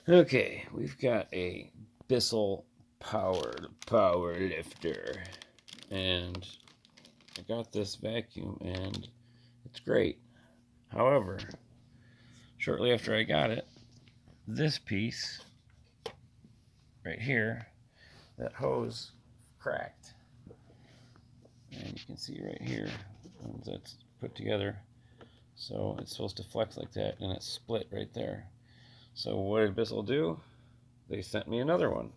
Okay, we've got a Bissell power lifter, and I got this vacuum, and it's great. However, shortly after I got it, this piece right here, that hose, cracked, and you can see right here that's put together. So it's supposed to flex like that, and it's split right there. So what did Bissell do? They sent me another one,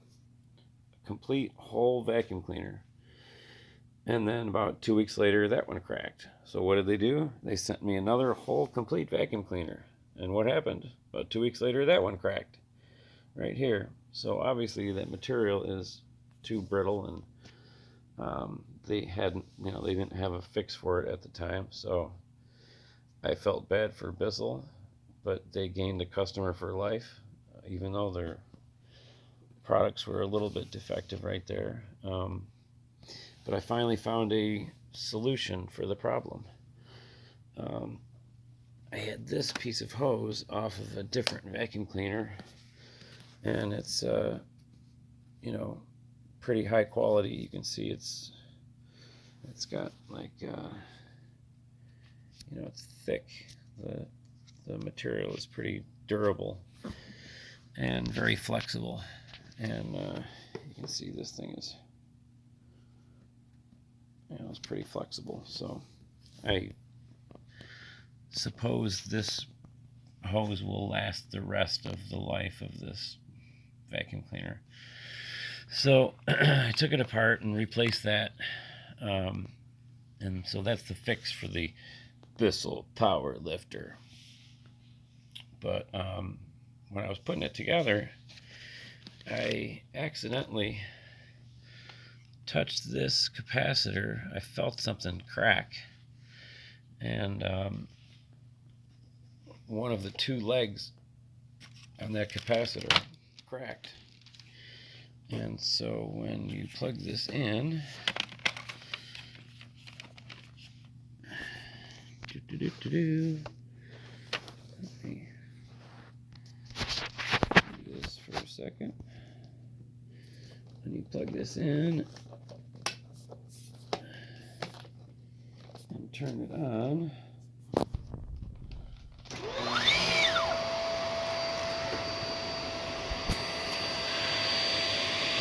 a complete whole vacuum cleaner. And then about 2 weeks later, that one cracked. So what did they do? They sent me another whole complete vacuum cleaner. And what happened? About 2 weeks later, that one cracked right here. So obviously that material is too brittle, and they hadn't, they didn't have a fix for it at the time. So I felt bad for Bissell, but they gained a customer for life, even though their products were a little bit defective right there. But I finally found a solution for the problem. I had this piece of hose off of a different vacuum cleaner, and it's pretty high quality. You can see it's got like it's thick. The material is pretty durable and very flexible, and you can see this thing is it's pretty flexible. So I suppose this hose will last the rest of the life of this vacuum cleaner. So I took it apart and replaced that, and so that's the fix for the Bissell power lifter. But when I was putting it together, I accidentally touched this capacitor. I felt something crack, and one of the two legs on that capacitor cracked. And so when you plug this in, let me do this for a second. When you plug this in and turn it on,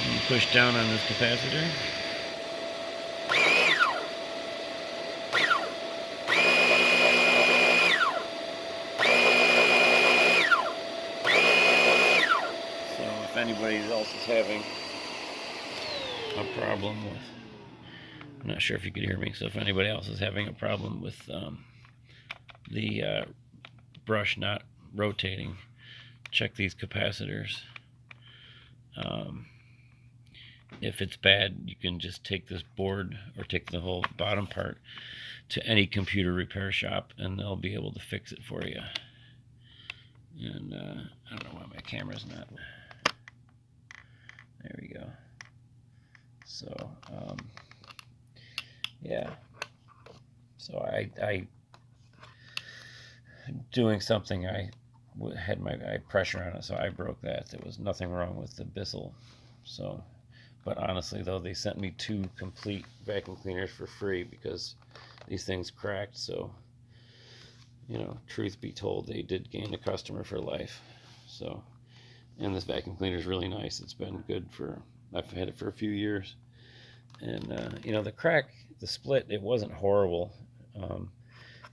and you push down on this capacitor, if anybody else is having a problem with, I'm not sure if you could hear me, so if anybody else is having a problem with the brush not rotating, check these capacitors. If it's bad, you can just take this board or take the whole bottom part to any computer repair shop, and they'll be able to fix it for you. And I don't know why my camera's not. There we go. So yeah. So I doing something, I had my pressure on it, so I broke that. There was nothing wrong with the Bissell. So, but honestly though, they sent me 2 complete vacuum cleaners for free because these things cracked. So, truth be told, they did gain a customer for life. So, and this vacuum cleaner is really nice. It's been good I've had it for a few years. And the crack, the split, it wasn't horrible.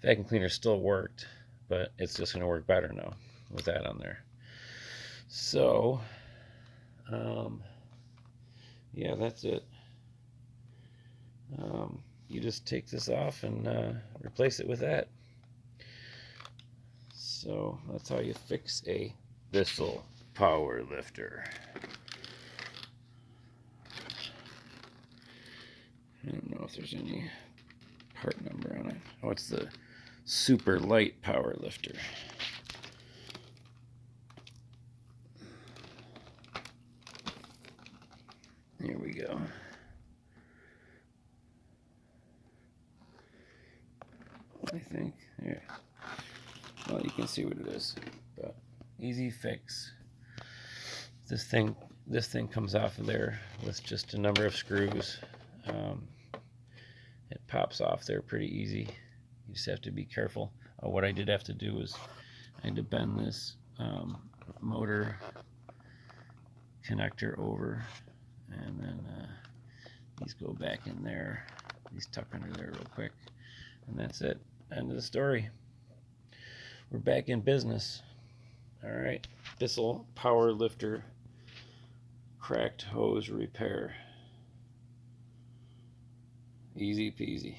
Vacuum cleaner still worked, but it's just going to work better now with that on there. So yeah, that's it. You just take this off and replace it with that. So that's how you fix a Bissell power lifter. I don't know if there's any part number on it. Oh, it's the super light power lifter. Here we go. I think. Here. Well, you can see what it is. But easy fix. This thing comes off of there with just a number of screws. It pops off there pretty easy. You just have to be careful. What I did have to do was I had to bend this motor connector over, and then these go back in there. These tuck under there real quick, and that's it. End of the story. We're back in business. All right, Bissell power lifter cracked hose repair. Easy peasy.